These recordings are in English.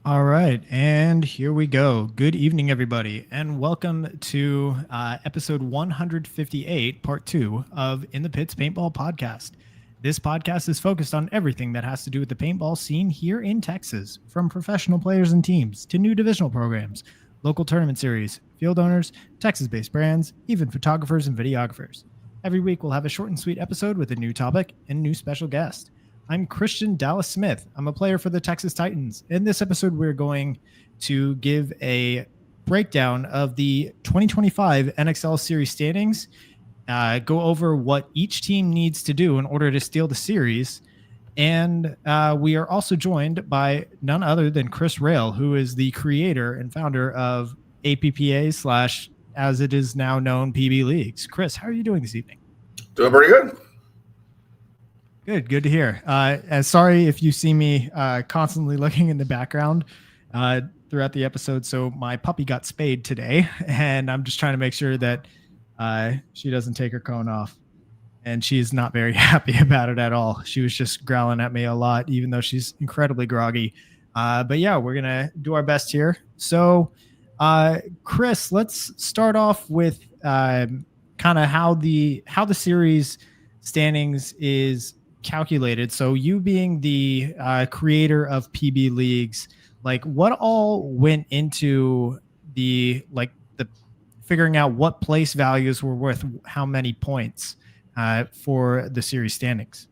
All right, and here we go. Good evening, everybody, and welcome to episode 158, part 2 of In the Pits Paintball Podcast. This podcast is focused on everything that has to do with the paintball scene here in Texas, from professional players and teams to new divisional programs, local tournament series, field owners, Texas-based brands, even photographers and videographers. Every week, we'll have a short and sweet episode with a new topic and a new special guest. I'm Christian Dallas Smith. I'm a player for the Texas Titans. In this episode, we're going to give a breakdown of the 2025 NXL Series standings, go over what each team needs to do in order to steal the series. And we are also joined by none other than Chris Raehl, who is the creator and founder of APPA / as it is now known, PBLeagues. Chris, how are you doing this evening? Doing pretty good. Good to hear. Sorry if you see me constantly looking in the background throughout the episode. So my puppy got spayed today, and I'm just trying to make sure that she doesn't take her cone off. And she's not very happy about it at all. She was just growling at me a lot, even though she's incredibly groggy. But yeah, we're going to do our best here. So, Chris, let's start off with kind of how the series standings is calculated. So you being the creator of PBLeagues, like what all went into the figuring out what place values were worth how many points for the series standings?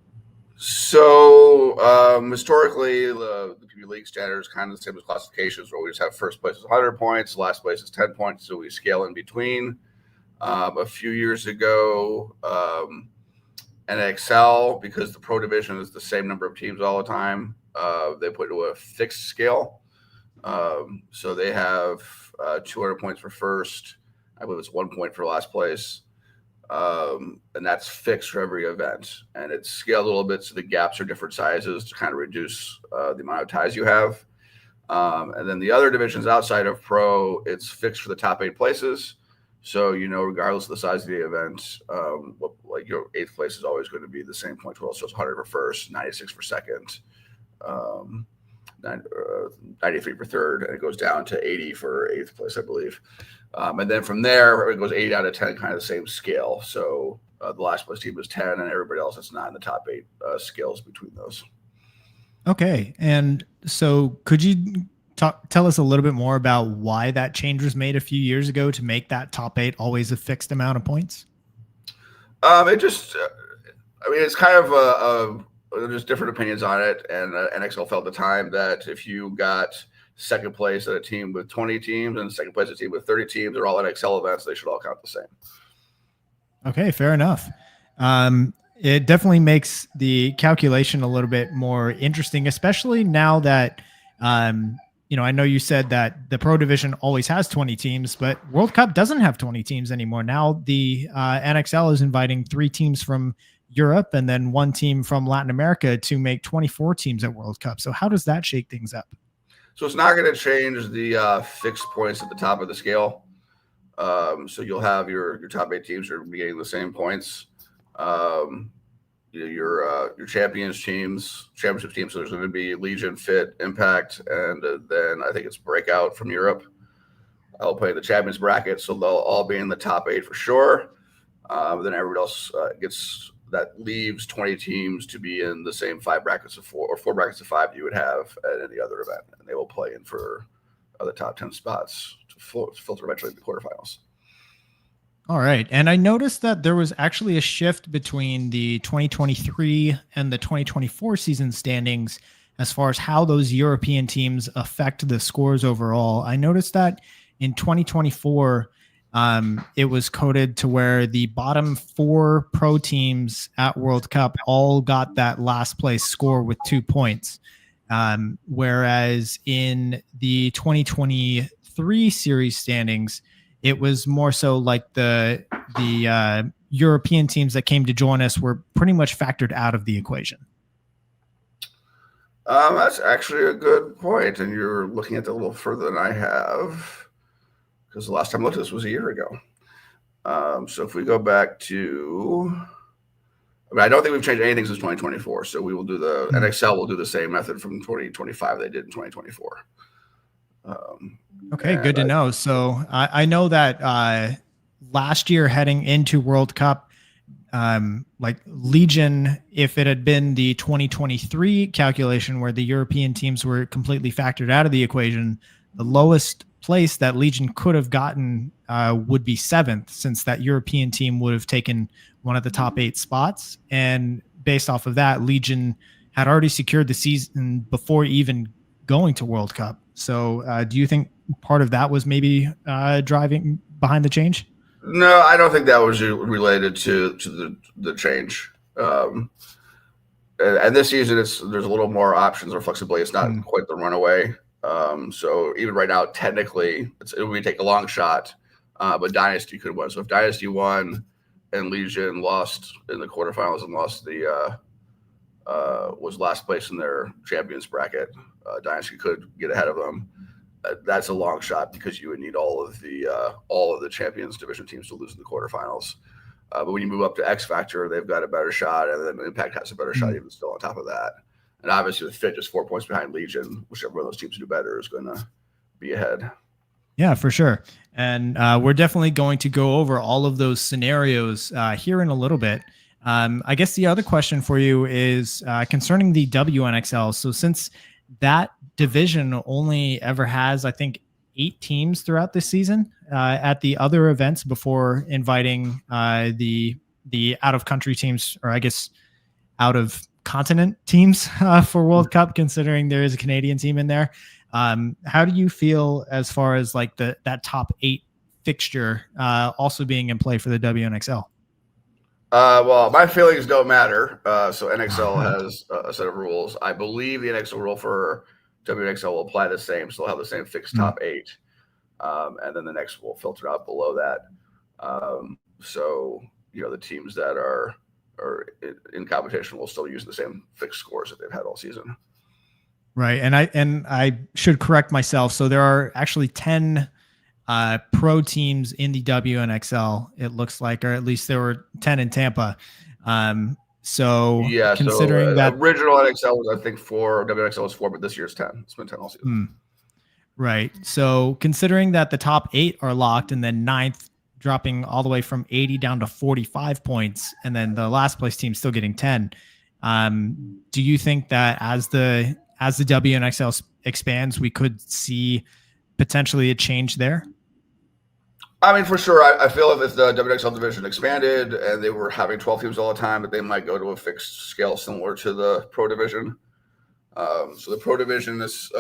So historically, the PBLeague standard is kind of the same as classifications, where we just have first place is 100 points, last place is 10 points, so we scale in between. A few years ago, NXL, because the pro division is the same number of teams all the time, they put it to a fixed scale. So they have 200 points for first. I believe it's 1 point for last place. And that's fixed for every event. And it's scaled a little bit so the gaps are different sizes to kind of reduce the amount of ties you have. And then the other divisions outside of pro, it's fixed for the top 8 places. So, regardless of the size of the event, like your 8th place is always going to be the same point total. So it's 100 for first, 96 for second, 93 for third, and it goes down to 80 for 8th place, I believe. And then from there, it goes 8 out of 10, kind of the same scale. So the last place team is 10, and everybody else that's not in the top 8 scales between those. Okay. And so could you tell us a little bit more about why that change was made a few years ago to make that top 8 always a fixed amount of points? It's kind of there's different opinions on it. And NXL felt at the time that if you got second place at a team with 20 teams and second place at a team with 30 teams, they're all NXL events, they should all count the same. Okay, fair enough. It definitely makes the calculation a little bit more interesting, especially now that I know you said that the pro division always has 20 teams, but World Cup doesn't have 20 teams anymore. Now the NXL is inviting 3 teams from Europe and then 1 team from Latin America to make 24 teams at World Cup. So how does that shake things up? So it's not going to change the fixed points at the top of the scale. So you'll have your top 8 teams are getting the same points. Your championship teams. So there's going to be Legion, Fit, Impact, and then I think it's Breakout from Europe. I'll play the champions bracket, so they'll all be in the top 8 for sure. Then everybody else that leaves 20 teams to be in the same 5 brackets of 4 or 4 brackets of 5 you would have at any other event, and they will play in for the top 10 spots to filter eventually the quarterfinals. All right. And I noticed that there was actually a shift between the 2023 and the 2024 season standings as far as how those European teams affect the scores overall. I noticed that in 2024, it was coded to where the bottom 4 pro teams at World Cup all got that last place score with 2 points. Whereas in the 2023 series standings, it was more so like the European teams that came to join us were pretty much factored out of the equation. That's actually a good point, and you're looking at it a little further than I have, because the last time I looked at this was a year ago. So if we go back to, I don't think we've changed anything since 2024. So we will do NXL will do the same method from 2025 they did in 2024. Okay, good to know. So I know that last year heading into World Cup, like Legion, if it had been the 2023 calculation where the European teams were completely factored out of the equation, the lowest place that Legion could have gotten would be 7th, since that European team would have taken one of the top 8 spots. And based off of that, Legion had already secured the season before even going to World Cup. So do you think part of that was maybe driving behind the change? No, I don't think that was related to the change. And this season, there's a little more options or flexibility. It's not quite the runaway. So even right now, technically, it would take a long shot, but Dynasty could win. So if Dynasty won and Legion lost in the quarterfinals and lost was last place in their champions bracket, Dynasty could get ahead of them. That's a long shot because you would need all of the champions division teams to lose in the quarterfinals. But when you move up to X Factor, they've got a better shot, and then Impact has a better shot even still on top of that. And obviously, the Fit just 4 points behind Legion. Whichever one of those teams do better is going to be ahead. Yeah, for sure. And we're definitely going to go over all of those scenarios here in a little bit. I guess the other question for you is concerning the WNXL. So since that division only ever has, I think, 8 teams throughout this season at the other events before inviting the out of country teams, or I guess out of continent teams for World Cup, considering there is a Canadian team in there. How do you feel as far as like that top 8 fixture also being in play for the WNXL? Well, my feelings don't matter. So NXL has a set of rules. I believe the NXL rule for WNXL will apply the same. So they'll have the same fixed top 8. And then the next will filter out below that. So, the teams that are in competition will still use the same fixed scores that they've had all season. Right. And I should correct myself. So there are actually 10 pro teams in the WNXL, it looks like, or at least there were 10 in Tampa. So yeah, considering that original NXL was, I think, 4, WNXL was 4, but this year's 10. It's been 10 all season. Right. So considering that the top 8 are locked, and then 9th dropping all the way from 80 down to 45 points, and then the last place team still getting 10. Do you think that as the WNXL expands, we could see potentially a change there? I mean, for sure. I feel if the WNXL division expanded and they were having 12 teams all the time, that they might go to a fixed scale similar to the pro division. So the pro division is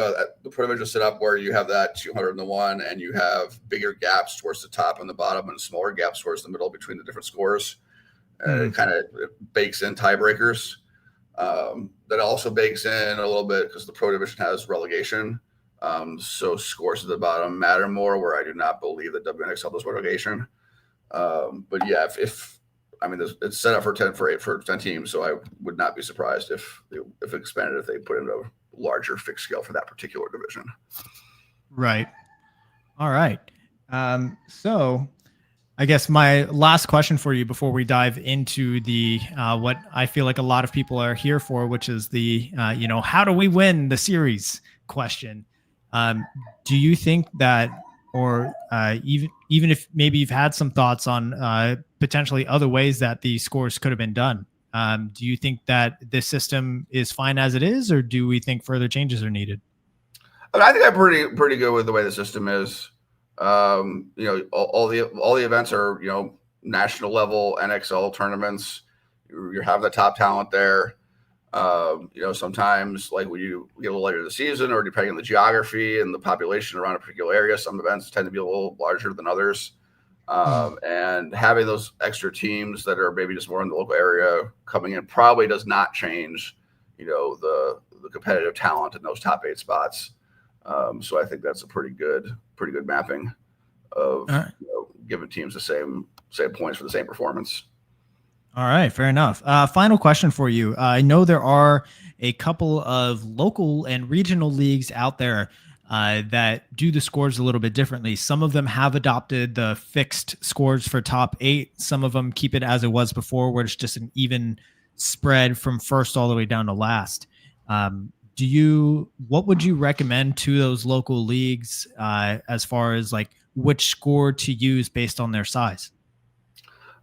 set up where you have that 201, and you have bigger gaps towards the top and the bottom, and smaller gaps towards the middle between the different scores. And it kind of bakes in tiebreakers. That also bakes in a little bit because the pro division has relegation. So scores at the bottom matter more, where I do not believe that WNXL does relegation. But yeah, it's set up for 10 teams, so I would not be surprised if it expanded, if they put in a larger fixed scale for that particular division. Right. All right. So I guess my last question for you before we dive into the what I feel like a lot of people are here for, which is the how do we win the series question. Do you think that, or even if maybe you've had some thoughts on potentially other ways that the scores could have been done, do you think that this system is fine as it is, or do we think further changes are needed? I think I'm pretty good with the way the system is. All the events are national level NXL tournaments. You're having the top talent there. Sometimes, like when you get a little later in the season, or depending on the geography and the population around a particular area, some events tend to be a little larger than others. And having those extra teams that are maybe just more in the local area coming in probably does not change, the competitive talent in those top 8 spots. So I think that's a pretty good mapping of giving teams the same points for the same performance. All right, fair enough. Final question for you. I know there are a couple of local and regional leagues out there that do the scores a little bit differently. Some of them have adopted the fixed scores for top 8. Some of them keep it as it was before, where it's just an even spread from first all the way down to last. what would you recommend to those local leagues as far as like which score to use based on their size?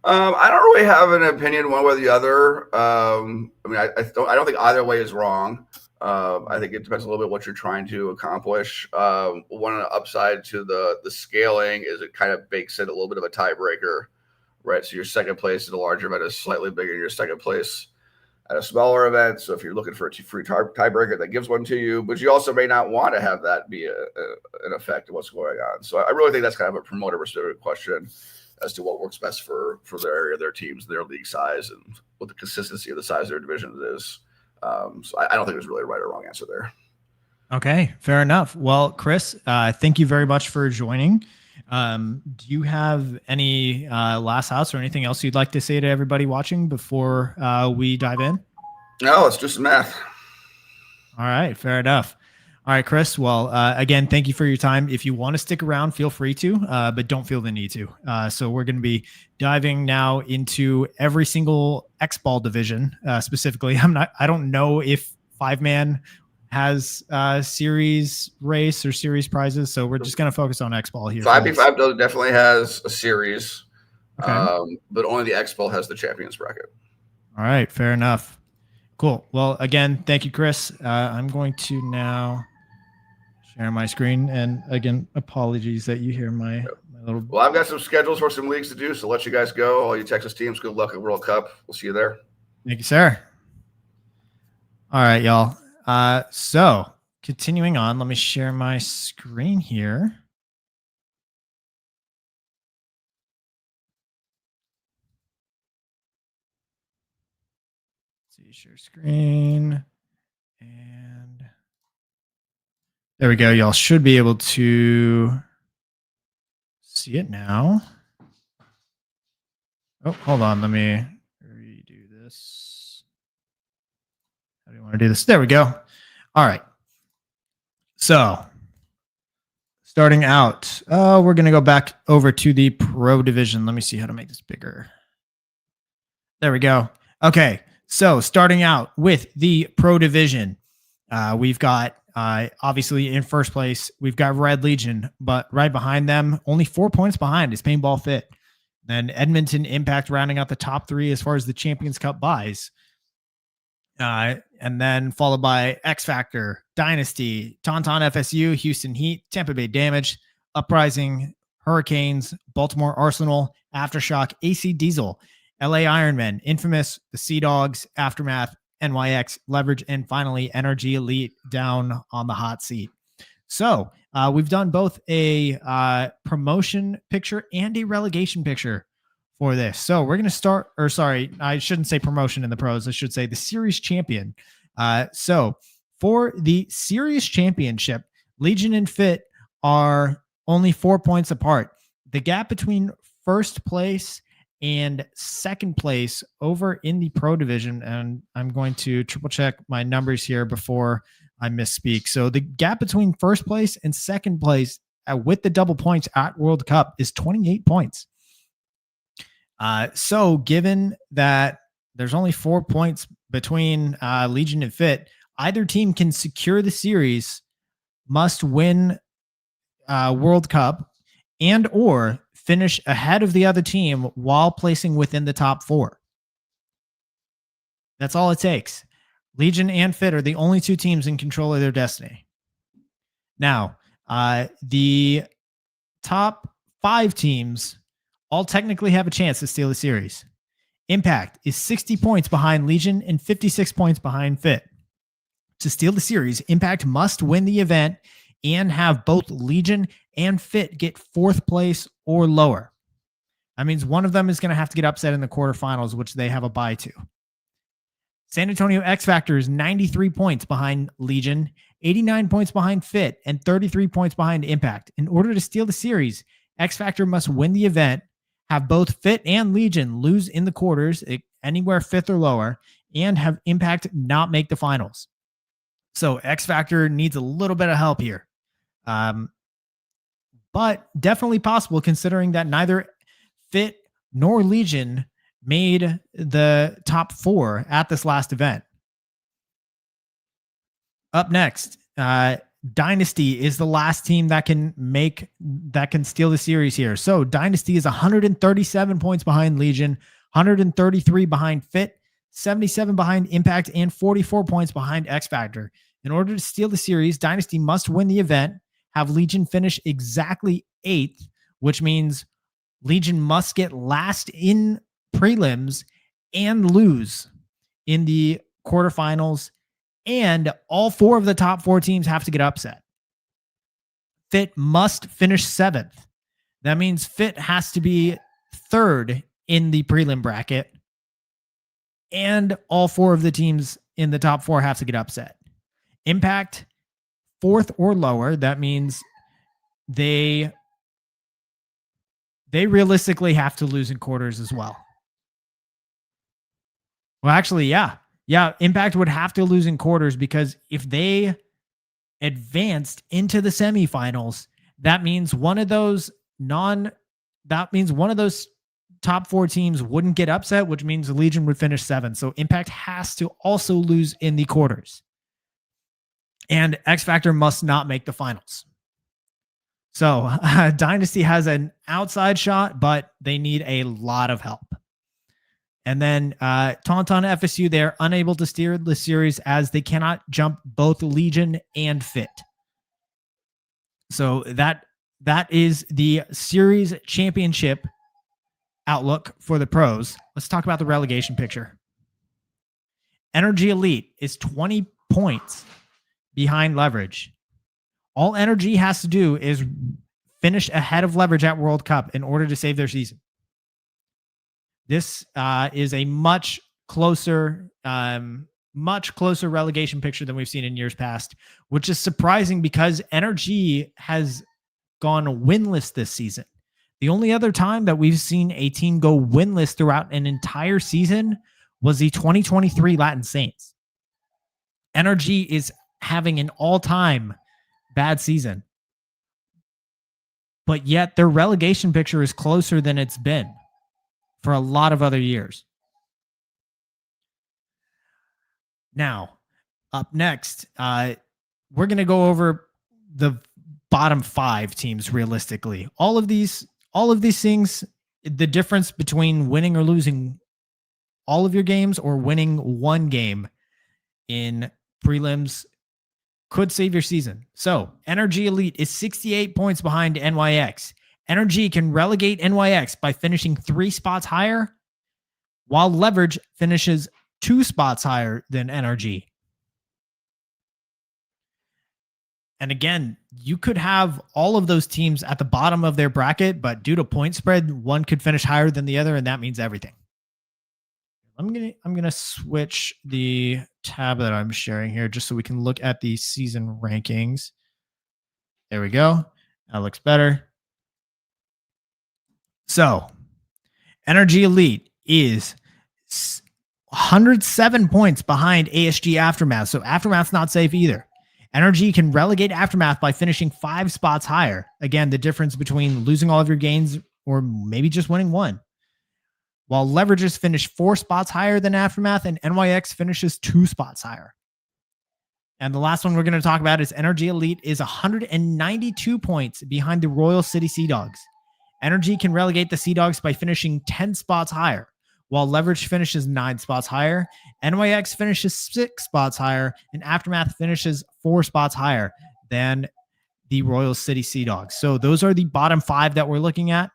I don't really have an opinion one way or the other. I mean, I don't think either way is wrong. I think it depends a little bit what you're trying to accomplish. One upside to the scaling is it kind of bakes in a little bit of a tiebreaker, right? So your second place at a larger event is slightly bigger than your second place at a smaller event. So if you're looking for a free tiebreaker, that gives one to you, but you also may not want to have that be an effect of what's going on. So I really think that's kind of a promoter specific question as to what works best for their area, their teams, their league size, and what the consistency of the size of their divisions is. So I don't think there's really a right or wrong answer there. Okay, fair enough. Well, Chris, thank you very much for joining. Do you have any last thoughts or anything else you'd like to say to everybody watching before we dive in? No, it's just math. All right, fair enough. All right, Chris. Well, again, thank you for your time. If you want to stick around, feel free to, but don't feel the need to. So we're going to be diving now into every single X-ball division. Specifically, I don't know if 5-man has series race or series prizes. So we're just going to focus on X-ball here. 5v5 definitely has a series, okay. But only the X-ball has the champions bracket. All right, fair enough. Cool. Well, again, thank you, Chris. I'm going to now share my screen, and again, apologies that you hear my little. Well, I've got some schedules for some leagues to do, so let you guys go. All you Texas teams, good luck at World Cup. We'll see you there. Thank you, sir. All right, y'all. So continuing on, let me share my screen here. Let's see, share screen, and there we go. Y'all should be able to see it now. Oh, hold on. Let me redo this. How do you want to do this? There we go. All right. So starting out, we're going to go back over to the pro division. Let me see how to make this bigger. There we go. Okay. So starting out with the pro division, we've got obviously in first place, we've got Red Legion, but right behind them, only 4 points behind is Paintball Fit. Then Edmonton Impact rounding out the top 3 as far as the Champions Cup buys. And then followed by X Factor, Dynasty, Tauntaun FSU, Houston Heat, Tampa Bay Damage, Uprising, Hurricanes, Baltimore Arsenal, Aftershock, AC Diesel, LA Ironmen, Infamous, the Sea Dogs, Aftermath, NYX, Leverage, and finally NRG Elite down on the hot seat. So we've done both a promotion picture and a relegation picture for this. So we're going to start, or sorry, I shouldn't say promotion in the pros. I should say the series champion. So for the series championship, Legion and Fit are only 4 points apart. The gap between first place and second place over in the pro division, and I'm going to triple check my numbers here before I misspeak. So the gap between first place and second place with the double points at World Cup is 28 points. So given that there's only 4 points between Legion and Fit, either team can secure the series, must win World Cup, and or finish ahead of the other team while placing within the top 4. That's all it takes. Legion and Fit are the only 2 teams in control of their destiny. Now, the top 5 teams all technically have a chance to steal the series. Impact is 60 points behind Legion and 56 points behind Fit. To steal the series, Impact must win the event and have both Legion and Fit get 4th place or lower. That means one of them is going to have to get upset in the quarterfinals, which they have a bye to. San Antonio X Factor is 93 points behind Legion, 89 points behind Fit, and 33 points behind Impact. In order to steal the series, X Factor must win the event, have both Fit and Legion lose in the quarters, anywhere 5th or lower, and have Impact not make the finals. So X Factor needs a little bit of help here. But definitely possible considering that neither Fit nor Legion made the top 4 at this last event. Up next, Dynasty is the last team that can steal the series here. So Dynasty is 137 points behind Legion, 133 behind Fit, 77 behind Impact, and 44 points behind X Factor. In order to steal the series, Dynasty must win the event, have Legion finish exactly 8th, which means Legion must get last in prelims and lose in the quarterfinals, and all 4 of the top 4 teams have to get upset. Fit must finish 7th. That means Fit has to be 3rd in the prelim bracket, and all 4 of the teams in the top 4 have to get upset. Impact 4th or lower. That means they realistically have to lose in quarters as well. Well, actually, yeah. Impact would have to lose in quarters, because if they advanced into the semifinals, that means one of those top 4 teams wouldn't get upset, which means the Legion would finish 7th. So Impact has to also lose in the quarters. And X Factor must not make the finals. So Dynasty has an outside shot, but they need a lot of help. And then Tauntaun FSU, they're unable to steer the series as they cannot jump both Legion and Fit. So that is the series championship outlook for the pros. Let's talk about the relegation picture. Energy Elite is 20 points behind Leverage. All Energy has to do is finish ahead of Leverage at World Cup in order to save their season. This is a much closer relegation picture than we've seen in years past, which is surprising because Energy has gone winless this season. The only other time that we've seen a team go winless throughout an entire season was the 2023 Latin Saints. Energy is having an all-time bad season, but yet their relegation picture is closer than it's been for a lot of other years. Now, up next, we're going to go over the bottom 5 teams realistically. All of these things, the difference between winning or losing all of your games or winning one game in prelims could save your season. So Energy Elite is 68 points behind NYX. Energy can relegate NYX by finishing 3 spots higher, while Leverage finishes 2 spots higher than Energy. And again, you could have all of those teams at the bottom of their bracket, but due to point spread, one could finish higher than the other, and that means everything. I'm gonna switch the tab that I'm sharing here just so we can look at the season rankings. There we go. That looks better. So, Energy Elite is 107 points behind ASG Aftermath. So Aftermath's not safe either. Energy can relegate Aftermath by finishing 5 spots higher. Again, the difference between losing all of your gains or maybe just winning 1. While Leverages finish 4 spots higher than Aftermath, and NYX finishes 2 spots higher. And the last one we're going to talk about is Energy Elite is 192 points behind the Royal City Sea Dogs. Energy can relegate the Sea Dogs by finishing 10 spots higher, while Leverage finishes 9 spots higher, NYX finishes 6 spots higher, and Aftermath finishes 4 spots higher than the Royal City Sea Dogs. So those are the bottom 5 that we're looking at.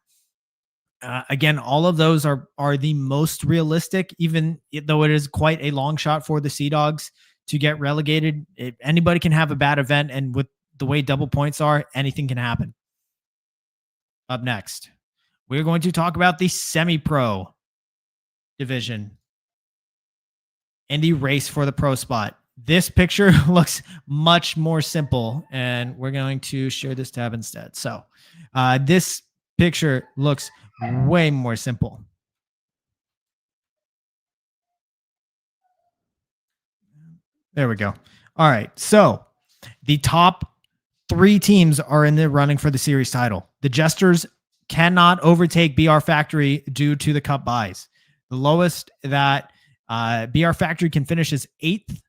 Again, all of those are the most realistic, even though it is quite a long shot for the Sea Dogs to get relegated. Anybody can have a bad event, and with the way double points are, anything can happen. Up next, we're going to talk about the semi-pro division and the race for the pro spot. This picture looks much more simple, and we're going to share this tab instead. So this picture looks way more simple. There we go. All right. So the top 3 teams are in the running for the series title. The Jesters cannot overtake BR Factory due to the cup buys. The lowest that BR Factory can finish is 8th,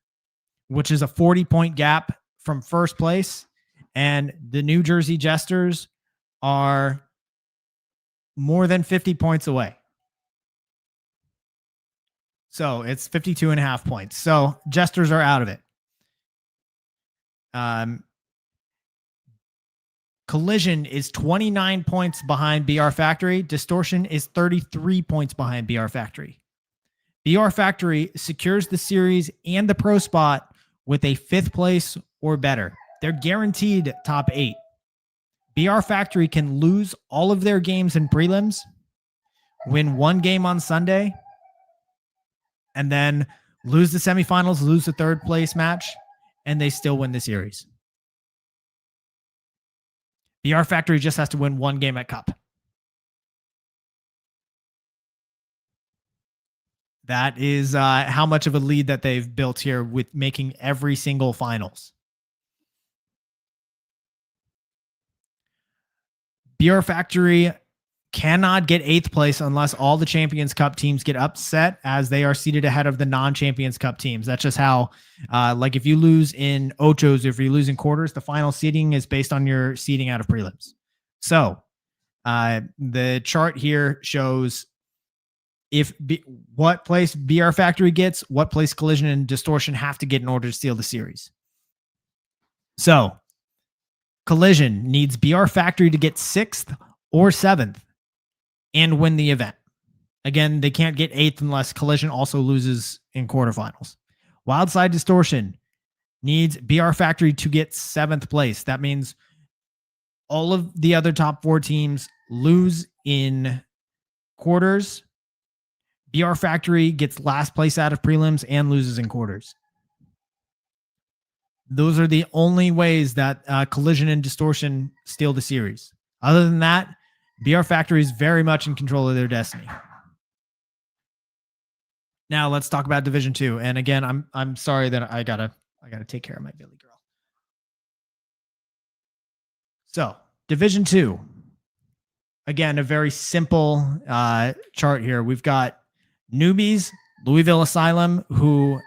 which is a 40-point gap from first place. And the New Jersey Jesters are more than 50 points away. So it's 52.5 points. So Jesters are out of it. Collision is 29 points behind BR Factory. Distortion is 33 points behind BR Factory. BR Factory secures the series and the pro spot with a 5th place or better. They're guaranteed top 8. BR Factory can lose all of their games in prelims, win 1 game on Sunday, and then lose the semifinals, lose the 3rd place match, and they still win the series. BR Factory just has to win 1 game at Cup. That is how much of a lead that they've built here with making every single finals. BR Factory cannot get 8th place unless all the Champions Cup teams get upset, as they are seated ahead of the non-Champions Cup teams. That's just how, like if you lose in ochos, if you lose in quarters, the final seeding is based on your seeding out of prelims. So the chart here shows what place BR Factory gets, what place Collision and Distortion have to get in order to steal the series. So Collision needs BR Factory to get 6th or 7th and win the event. Again, they can't get 8th unless Collision also loses in quarterfinals. Wildside Distortion needs BR Factory to get 7th place. That means all of the other top 4 teams lose in quarters. BR Factory gets last place out of prelims and loses in quarters. Those are the only ways that Collision and Distortion steal the series. Other than that, BR Factory is very much in control of their destiny. Now let's talk about Division 2. And again, I'm sorry that I gotta take care of my Billy girl. So Division 2. Again, a very simple chart here. We've got newbies, Louisville Asylum, who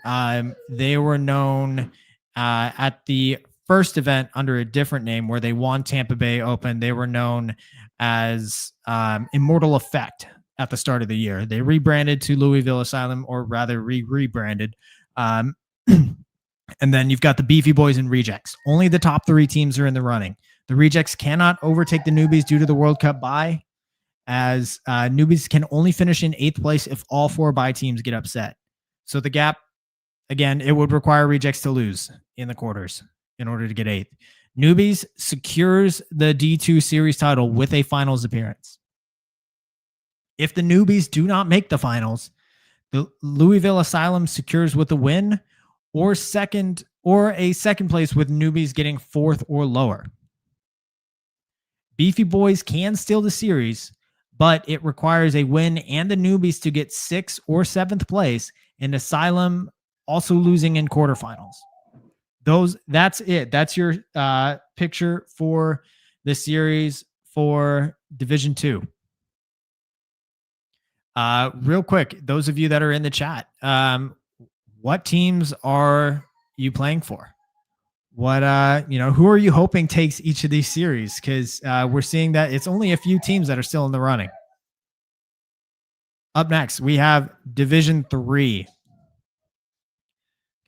they were known at the first event under a different name where they won Tampa Bay Open. They were known as Immortal Effect at the start of the year. They rebranded to Louisville Asylum, or rather rebranded. And then you've got the Beefy Boys and Rejects. Only the top 3 teams are in the running. The Rejects cannot overtake the newbies due to the World Cup bye, as newbies can only finish in 8th place if all 4 bye teams get upset. So the gap, again, it would require Rejects to lose in the quarters in order to get 8th. Newbies secures the D2 series title with a finals appearance. If the newbies do not make the finals, the Louisville Asylum secures with a win or a second place with newbies getting 4th or lower. Beefy Boys can steal the series, but it requires a win and the newbies to get 6th or 7th place, and Asylum also losing in quarterfinals. That's it. That's your picture for the series for Division 2. Real quick, those of you that are in the chat, what teams are you playing for? What who are you hoping takes each of these series? Because we're seeing that it's only a few teams that are still in the running. Up next, we have Division 3.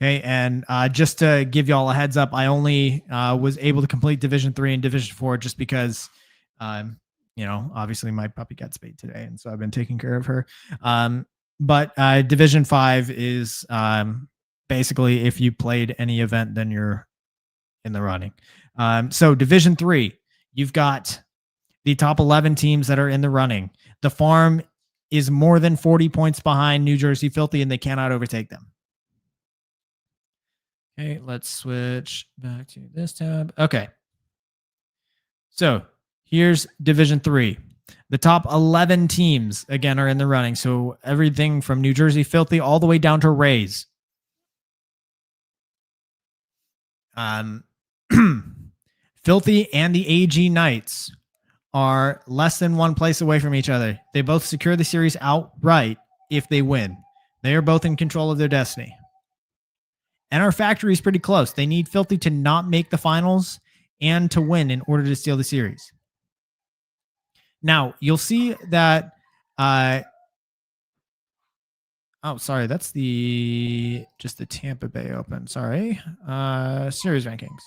Okay, and just to give y'all a heads up, I only was able to complete Division 3 and Division 4 just because, obviously my puppy got spayed today, and so I've been taking care of her. But Division 5 is basically if you played any event, then you're in the running. So Division 3, you've got the top 11 teams that are in the running. The Farm is more than 40 points behind New Jersey Filthy, and they cannot overtake them. Okay, let's switch back to this tab. Okay. So here's Division 3. The top 11 teams, again, are in the running. So everything from New Jersey Filthy all the way down to Rays. Filthy and the AG Knights are less than 1 place away from each other. They both secure the series outright if they win. They are both in control of their destiny. And our factory is pretty close. They need Filthy to not make the finals and to win in order to steal the series. Now, you'll see that oh, sorry, that's just the Tampa Bay Open. Sorry. Series rankings.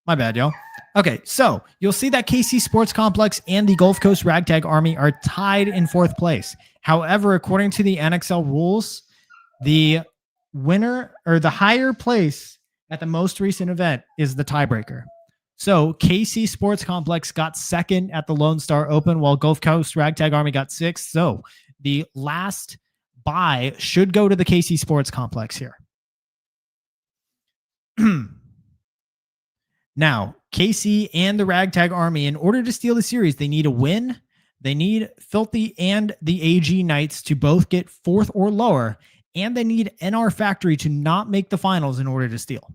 My bad, y'all. Okay, so you'll see that KC Sports Complex and the Gulf Coast Ragtag Army are tied in 4th place. However, according to the NXL rules, the winner or the higher place at the most recent event is the tiebreaker. So KC Sports Complex got 2nd at the Lone Star Open, while Gulf Coast Ragtag Army got 6th. So the last bye should go to the KC Sports Complex here. Now, KC and the Ragtag Army, in order to steal the series, they need a win. They need Filthy and the AG Knights to both get 4th or lower, and they need NR Factory to not make the finals in order to steal.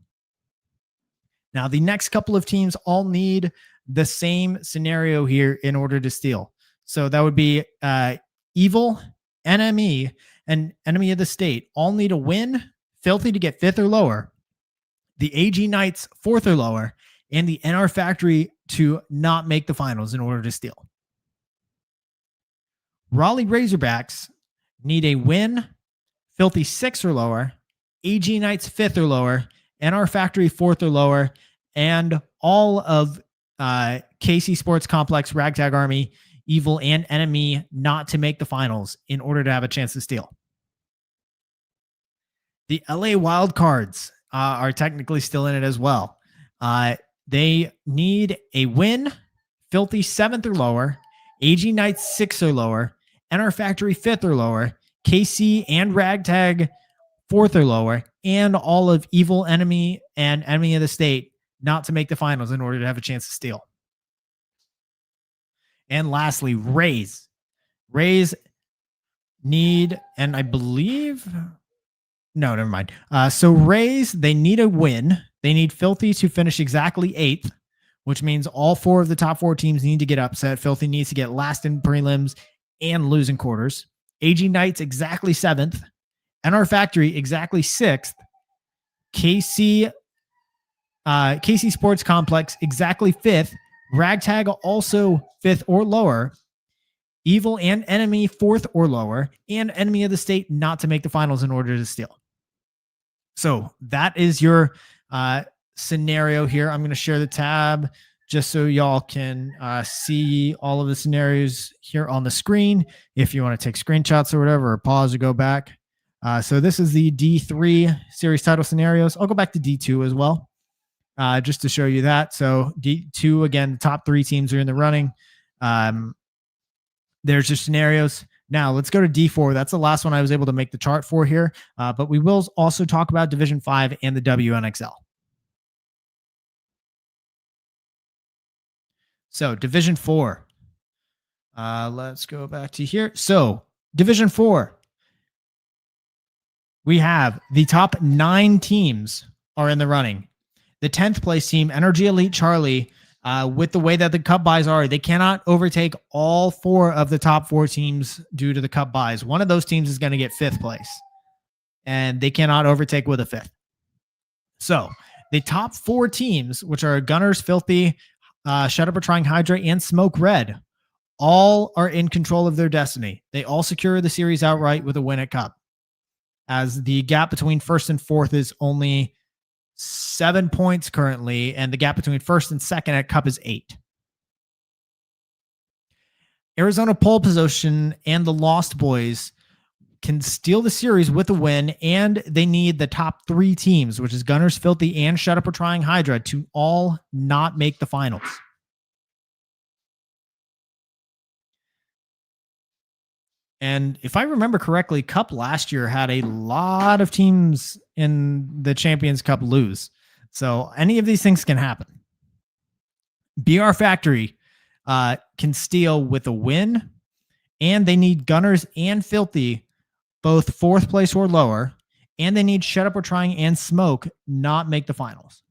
Now, the next couple of teams all need the same scenario here in order to steal. So that would be Evil, NME, and Enemy of the State all need a win, Filthy to get 5th or lower, the AG Knights 4th or lower, and the NR Factory to not make the finals in order to steal. Raleigh Razorbacks need a win, Filthy 6th or lower, AG Knights 5th or lower, NR Factory 4th or lower, and all of KC Sports Complex, Ragtag Army, Evil, and Enemy not to make the finals in order to have a chance to steal. The LA Wildcards are technically still in it as well. They need a win, Filthy 7th or lower, AG Knights 6th or lower, NR Factory 5th or lower, KC and Ragtag 4th or lower, and all of Evil, Enemy, and Enemy of the State not to make the finals in order to have a chance to steal. And lastly, Rays. Rays need, and I believe, no, never mind. So Rays, they need a win. They need Filthy to finish exactly 8th, which means all 4 of the top 4 teams need to get upset. Filthy needs to get last in prelims and lose in quarters. AG Knights exactly 7th. NR Factory exactly 6th. KC Sports Complex exactly 5th. Ragtag also 5th or lower. Evil and Enemy 4th or lower. And Enemy of the State not to make the finals in order to steal. So that is your scenario here. I'm going to share the tab just so y'all can see all of the scenarios here on the screen. If you want to take screenshots or whatever, or pause or go back. So this is the D3 series title scenarios. I'll go back to D2 as well, just to show you that. So D2, again, the top 3 teams are in the running. There's your scenarios. Now let's go to D4. That's the last one I was able to make the chart for here. But we will also talk about Division 5 and the WNXL. So Division 4. Let's go back to here. So Division 4. We have the top 9 teams are in the running. The 10th place team, Energy Elite Charlie, with the way that the cup buys are, they cannot overtake all 4 of the top 4 teams due to the cup buys. One of those teams is going to get 5th place, and they cannot overtake with a 5th. So the top 4 teams, which are Gunners, Filthy, Shut Up or Trying Hydra, and Smoke Red, all are in control of their destiny. They all secure the series outright with a win at cup, as the gap between 1st and 4th is only 7 points currently, and the gap between 1st and 2nd at cup is 8. Arizona pole position and the Lost Boys can steal the series with a win, and they need the top 3 teams, which is Gunners, Filthy, and Shut Up or Trying Hydra, to all not make the finals. And if I remember correctly, Cup last year had a lot of teams in the Champions Cup lose. So any of these things can happen. BR Factory can steal with a win, and they need Gunners and Filthy both 4th place or lower, and they need Shut Up or Trying and Smoke not make the finals.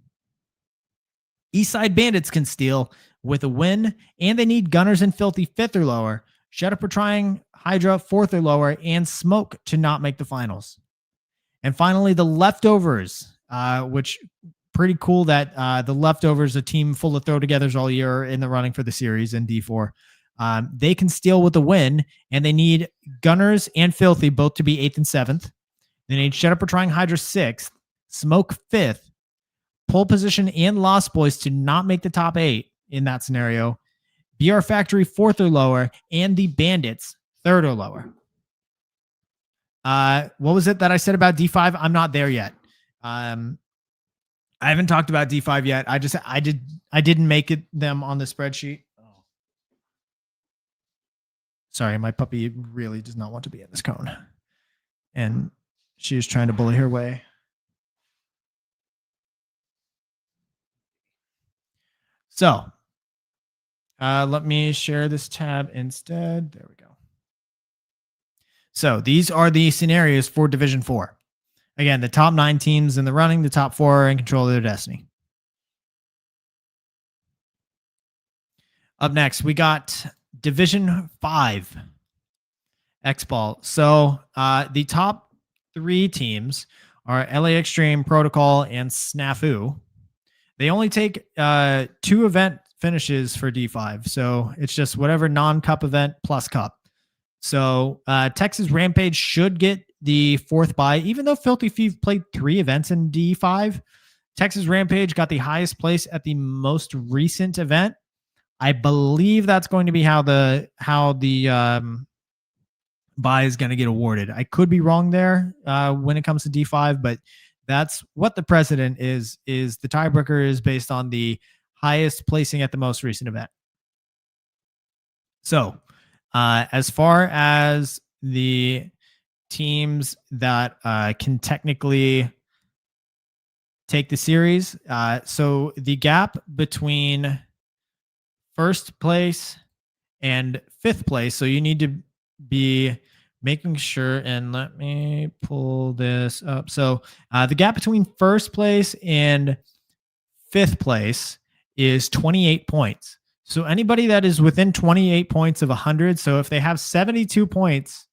Eastside Bandits can steal with a win, and they need Gunners and Filthy 5th or lower, Shut Up or Trying Hydra 4th or lower, and Smoke to not make the finals. And finally, the leftovers, which pretty cool that the leftovers, a team full of throw-togethers all year, are in the running for the series in D4. They can steal with a win, and they need Gunners and Filthy both to be 8th and 7th. They need Shut Up or Trying Hydra 6th, Smoke 5th, Pole Position and Lost Boys to not make the top 8 in that scenario, BR Factory 4th or lower, and the Bandits 3rd or lower. What was it that I said about D5? I'm not there yet. I haven't talked about D5 yet. I didn't make it them on the spreadsheet. Oh. Sorry, my puppy really does not want to be in this cone. And she is trying to bully her way. So let me share this tab instead. There we go. So these are the scenarios for Division 4. Again, the top 9 teams in the running, the top 4 are in control of their destiny. Up next, we got Division 5 X-Ball. So the top 3 teams are LA Extreme, Protocol, and Snafu. They only take 2 event finishes for D5. So it's just whatever non-cup event plus cup. So Texas Rampage should get the 4th bye, even though Filthy Thief played 3 events in D5. Texas Rampage got the highest place at the most recent event. I believe that's going to be how the bye is going to get awarded. I could be wrong there when it comes to D5, but that's what the precedent is the tiebreaker is based on the highest placing at the most recent event. So as far as the teams that can technically take the series, so the gap between 1st place and 5th place, so you need to be making sure, and let me pull this up. So the gap between 1st place and 5th place is 28 points. So anybody that is within 28 points of 100, so if they have 72 points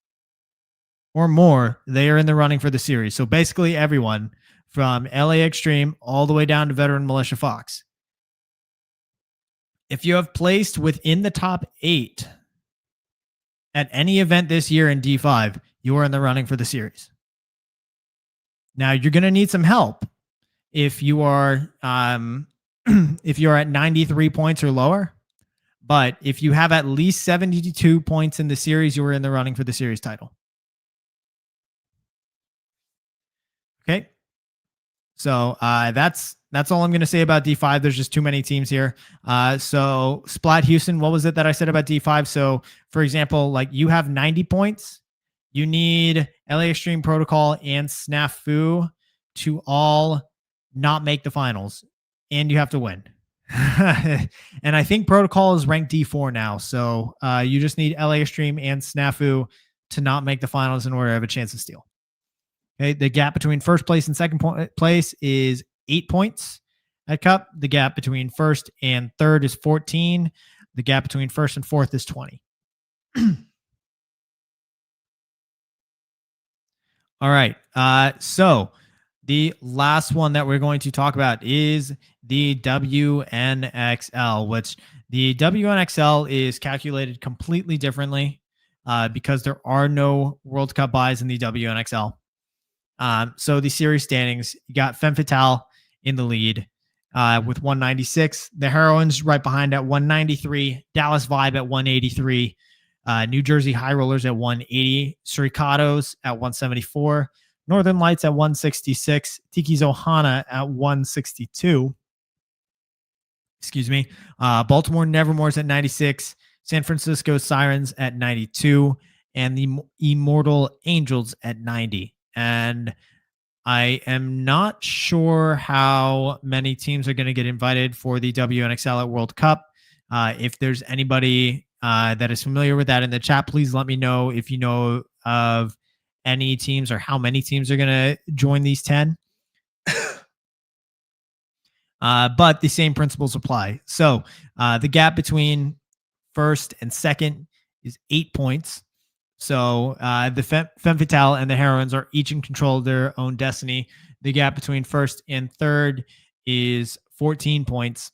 or more, they are in the running for the series. So basically everyone from LA Extreme all the way down to Veteran Militia Fox. If you have placed within the top 8 at any event this year in D5, you are in the running for the series. Now you're going to need some help if you are if you're at 93 points or lower. But if you have at least 72 points in the series, you are in the running for the series title. Okay. So that's all I'm going to say about D5. There's just too many teams here. So Splat Houston, what was it that I said about D5? So for example, like you have 90 points. You need LA Extreme, Protocol, and Snafu to all not make the finals. And you have to win. And I think Protocol is ranked D4 now. So you just need LA Extreme and Snafu to not make the finals in order to have a chance to steal. Okay, the gap between 1st place and 2nd place is 8 points at Cup. The gap between 1st and 3rd is 14. The gap between 1st and 4th is 20. All right. So the last one that we're going to talk about is the WNXL, which the WNXL is calculated completely differently because there are no World Cup buys in the WNXL. So the series standings, you got Femme Fatale in the lead with 196. The Heroines right behind at 193. Dallas Vibe at 183. New Jersey High Rollers at 180. Suricatos at 174. Northern Lights at 166. Tiki's Ohana at 162. Excuse me. Baltimore Nevermore's at 96. San Francisco Sirens at 92. And the Immortal Angels at 90. And I am not sure how many teams are going to get invited for the WNXL at World Cup. If there's anybody that is familiar with that in the chat, please let me know if you know of any teams or how many teams are going to join these 10. But the same principles apply. So the gap between 1st and 2nd is 8 points. So the Femme Fatale and the Heroines are each in control of their own destiny. The gap between first and third is 14 points.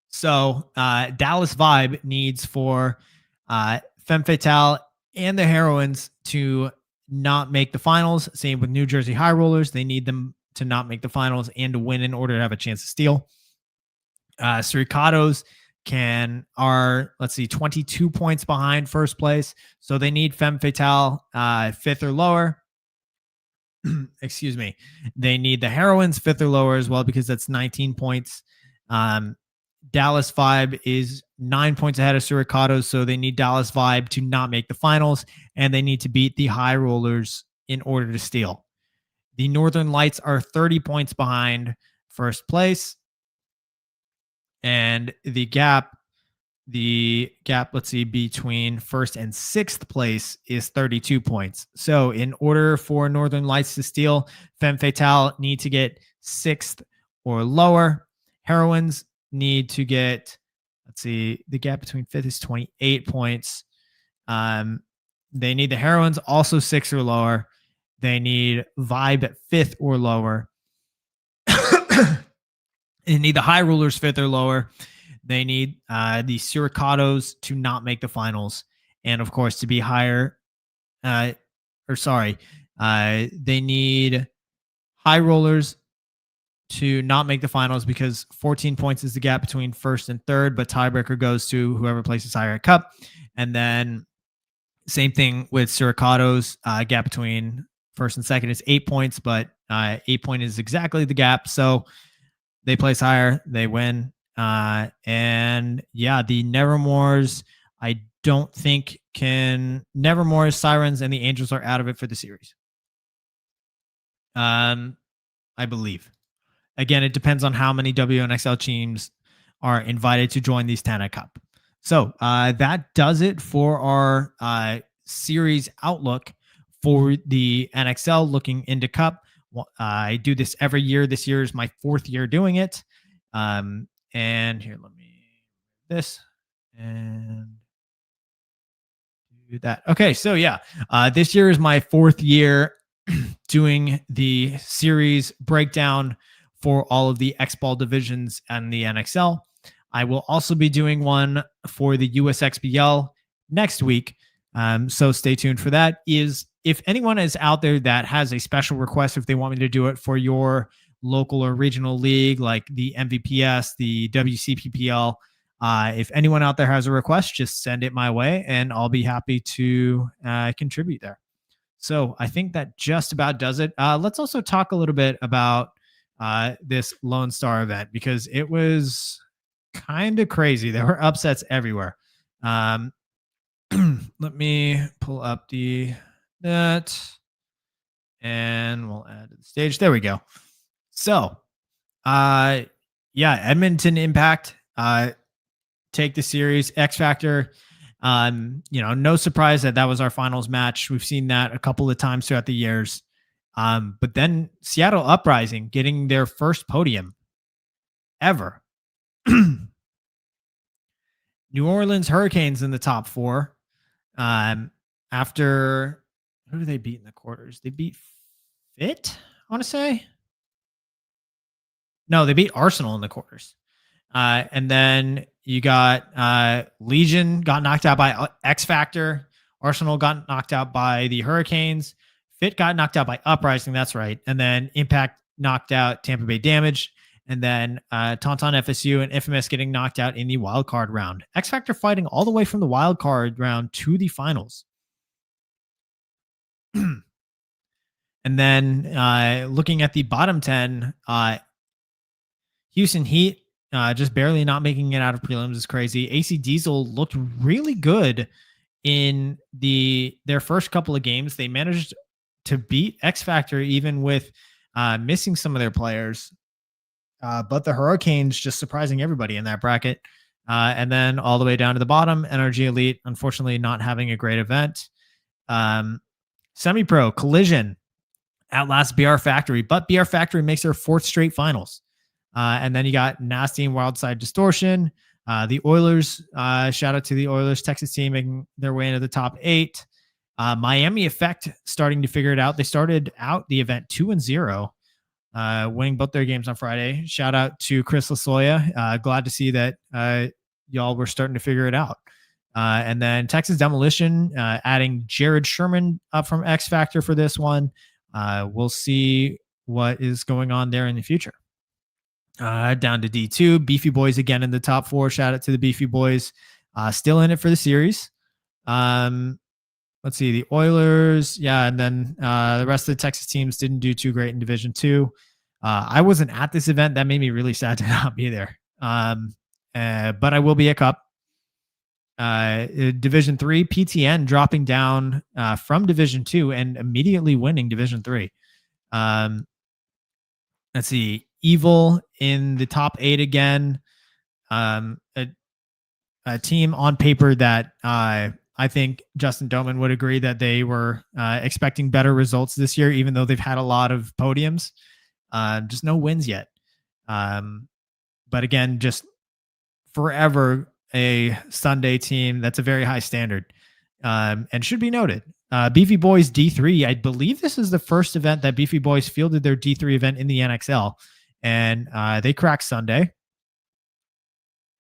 So Dallas Vibe needs for Femme Fatale and the Heroines to not make the finals. Same with New Jersey High Rollers. They need them to not make the finals and to win in order to have a chance to steal. Suricatos are 22 points behind first place. So they need Femme Fatale fifth or lower. Excuse me. They need the Heroines fifth or lower as well, because that's 19 points. Dallas Vibe is 9 points ahead of Suricatos, so they need Dallas Vibe to not make the finals, and they need to beat the High Rollers in order to steal. The Northern Lights are 30 points behind first place, and the gap, between first and sixth place is 32 points. So in order for Northern Lights to steal, Femme Fatale need to get sixth or lower. Heroines need to get, the gap between fifth is 28 points. They need the Heroines also sixth or lower. They need Vibe at fifth or lower. They need the High Rollers fifth or lower. They need the Suricatos to not make the finals, and of course to be higher. They need High Rollers to not make the finals because 14 points is the gap between first and third, but tiebreaker goes to whoever places higher at cup. And then same thing with Suricatos. Gap between first and second is 8 points, but 8 point is exactly the gap. So they place higher, they win. And yeah, the Nevermores, I don't think Nevermores, Sirens, and the Angels are out of it for the series. I believe. Again, it depends on how many WNXL teams are invited to join these Tana Cup. So that does it for our series outlook for the NXL looking into Cup. I do this every year. This year is my fourth year doing it. And here, let me this and do that. Okay, so yeah, this year is my fourth year doing the series breakdown for all of the X-Ball divisions and the NXL. I will also be doing one for the USXBL next week. So stay tuned for that. If anyone is out there that has a special request, if they want me to do it for your local or regional league, like the MVPS, the WCPPL, if anyone out there has a request, just send it my way and I'll be happy to contribute there. So I think that just about does it. Let's also talk a little bit about this Lone Star event, because it was kind of crazy. There were upsets everywhere. Let me pull up that and we'll add to the stage. There we go. So, Edmonton Impact take the series. X Factor, no surprise that was our finals match. We've seen that a couple of times throughout the years. But then Seattle Uprising getting their first podium ever. New Orleans Hurricanes in the top four. After, who do they beat in the quarters? They beat Fit, I want to say. No, they beat Arsenal in the quarters. And then you got Legion got knocked out by X Factor. Arsenal got knocked out by the Hurricanes. Fit got knocked out by Uprising. That's right. And then Impact knocked out Tampa Bay Damage. And then Tauntaun FSU and Infamous getting knocked out in the wild card round. X Factor fighting all the way from the wild card round to the finals. And then looking at the bottom 10, Houston Heat just barely not making it out of prelims is crazy. AC Diesel looked really good in their first couple of games. They managed to beat X Factor even with missing some of their players. But the Hurricanes just surprising everybody in that bracket. And then all the way down to the bottom, Energy Elite, unfortunately not having a great event. Semi-Pro, Collision, outlast BR Factory, but BR Factory makes their fourth straight finals. And then you got Nasty and Wildside Distortion, The Oilers, shout out to the Oilers, Texas team making their way into the top 8. Miami Effect starting to figure it out. They started out the event 2-0, winning both their games on Friday. Shout out to Chris Raehl. Glad to see that y'all were starting to figure it out. And then Texas Demolition, adding Jared Sherman up from X Factor for this one. We'll see what is going on there in the future. Down to D2, Beefy Boys again in the top 4. Shout out to the Beefy Boys, still in it for the series. Let's see, the Oilers, and then the rest of the Texas teams didn't do too great in Division 2. I wasn't at this event. That made me really sad to not be there. But I will be at Cup. Division 3, PTN dropping down from Division 2 and immediately winning Division 3. Let's see, Evil in the top 8 again. A team on paper that I think Justin Doman would agree that they were expecting better results this year, even though they've had a lot of podiums. Just no wins yet. But again, just forever a Sunday team. That's a very high standard, and should be noted. Beefy Boys D3, I believe this is the first event that Beefy Boys fielded their D3 event in the NXL, and they cracked Sunday.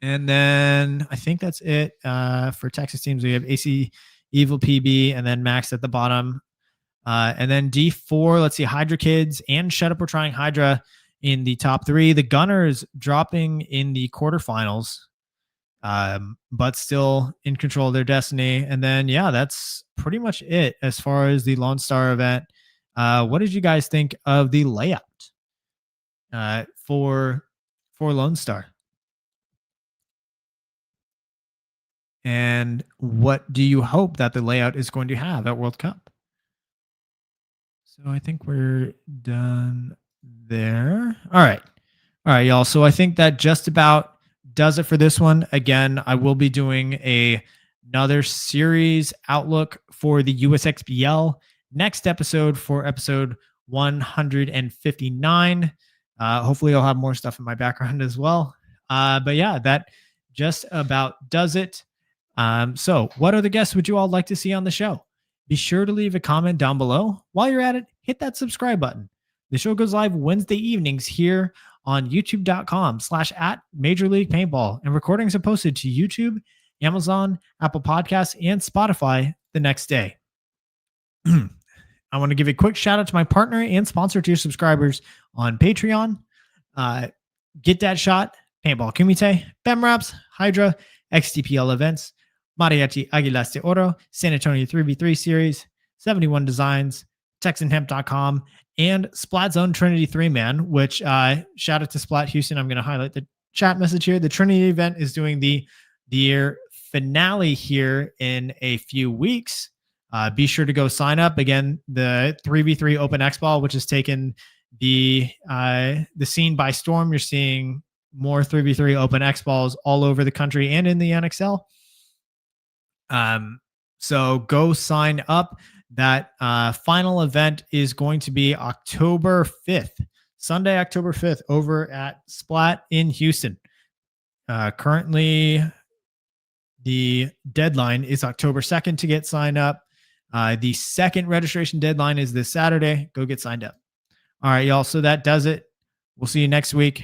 And then I think that's it for Texas teams. We have AC, Evil PB, and then Max at the bottom. And then D4, let's see, Hydra Kids and Shut Up We're Trying Hydra in the top 3. The Gunners dropping in the quarterfinals, but still in control of their destiny. And then, that's pretty much it as far as the Lone Star event. What did you guys think of the layout for Lone Star? And what do you hope that the layout is going to have at World Cup? So I think we're done there. All right, y'all. So I think that just about does it for this one. Again, I will be doing another series outlook for the USXBL next episode, for episode 159. Hopefully I'll have more stuff in my background as well. But that just about does it. So what other guests would you all like to see on the show? Be sure to leave a comment down below. While you're at it, hit that subscribe button. The show goes live Wednesday evenings here on youtube.com/@Major League Paintball, and recordings are posted to YouTube, Amazon, Apple Podcasts, and Spotify the next day. I want to give a quick shout out to my partner and sponsor tier subscribers on Patreon. Get That Shot, Paintball Kumite, Bemraps, Hydra, XTPL Events, Mariachi Aguilas de Oro, San Antonio 3v3 Series, 71 Designs, TexanHemp.com, and Splat Zone Trinity 3-Man, which shout out to Splat Houston. I'm going to highlight the chat message here. The Trinity event is doing the year finale here in a few weeks. Be sure to go sign up. Again, the 3v3 Open X Ball, which has taken the scene by storm. You're seeing more 3v3 Open X Balls all over the country and in the NXL. So go sign up. That final event is going to be October 5th, Sunday, October 5th, over at Splat in Houston. Currently, the deadline is October 2nd to get signed up. The second registration deadline is this Saturday. Go get signed up. All right, y'all. So that does it. We'll see you next week.